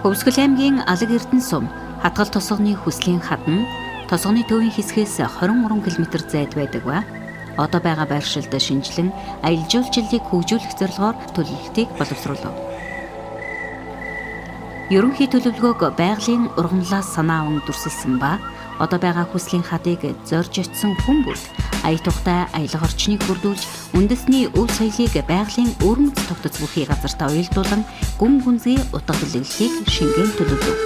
Өвсгөл аймгийн Алаг Эрдэнэ сум хатгал тосгоны хүслийн хадна тосгоны төвийн хэсгээс 23 км зайд байдаг ба одоо байгаа байршилд шинжилэн аялал жуулчлалыг хөгжүүлэх зорилгоор төлөвлөлтийг боловсруулав. Ерөнхий төлөвлөгөөг байгалийн ургамлаас санаа аван дүрсэлсэн ба одоо байгаа хүслийн хадыг зорж очисон хүмүүст ая тухтай аялал орчныг бүрдүүлж үндэсний өв соёлыг байгалийн өрмөц тогтоц бүхий газартаа уялдуулан гүн гүнзгий утга дэлгэхийг шингэн төлөвлөв.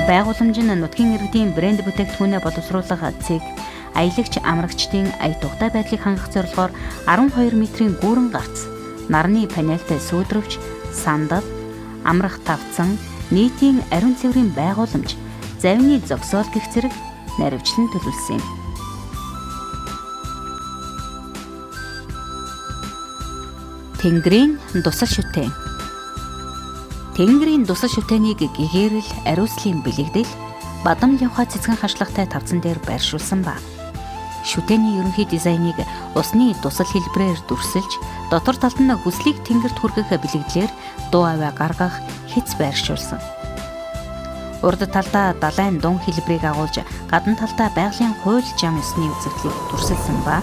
Байгууламж нь нутгийн иргэдийн брэнд бүтээгдэхүүнээ боловсруулах цэг аялагч амрагчдын ая тухтай байдлыг хангах зорилгоор 12 метрийн гүүрэн гарц нарны панельтай сүйдрөвч сандал амрах тавцан нийтийн ариун цэврийн байгууламж завины зогсоол гэх зэрэг наривчлан төлөвлөсөн юм. Тэнгэрийн дусал шүтэн. Тэнгэрийн дусал шүтэнийг гэгээрэл ариуслын бэлэгдэл бадам явха цэцгэн хашлагтай тавцан дээр байршуулсан ба шүтэний ерөнхий дизайныг усны дусал хэлбрээр дүрсэлж дотор талд нь хүслийг тэнгэрт хүргэх бэлэгдлэр дуу аваа гаргах хэц байршуулсан. Урд талдаа далайн дун хэлбэрийг агуулж гадна талдаа байгалийн хууль зам ёсны үзэгдлийг дүрсэлсэн ба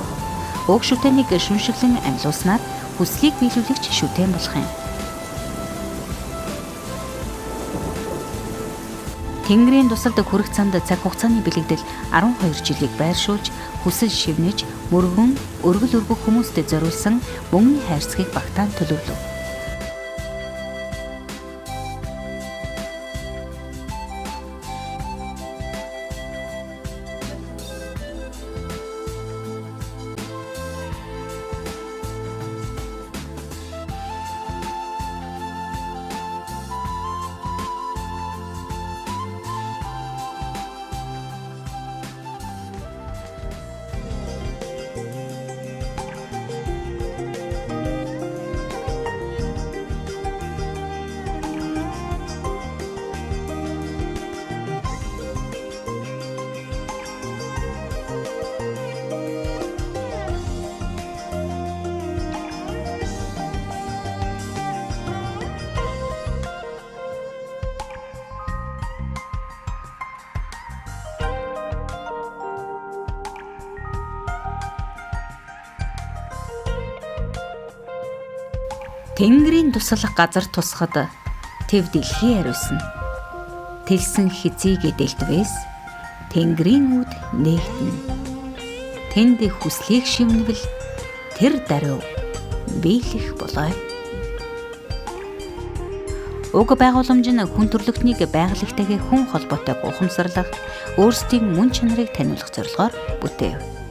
уг шүтэнийг шүншиглэн амьлуулснаар хүслийг биелүүлэгч шүтэн болох юм. Тэнгэрийн дусалд хүрэх цамд цаг хугацааны бэлэгдэл 12 жилийг байршуулж хүсэл шивнэж мөргөн өргөл өргөх хүмүүстэд зориулсан мөнгөний хайрцгийг багтаан төлөвлөв. Тэнгэрийн дусал газар тусахад тэв дэлхий ариусна. Тэлсэн хизээ дэлдвээс тэнгэрийн үд нээгдэнэ. Тэнд хүслийг шивнэвэл тэр даруй биелэх болой. Уг байгууламж нь хүн төрлөختнийг байгалийн хүн холбоотой ухамсарлах, өөрсдийн мөн чанарыг таниулах зорилгоор бүтээв.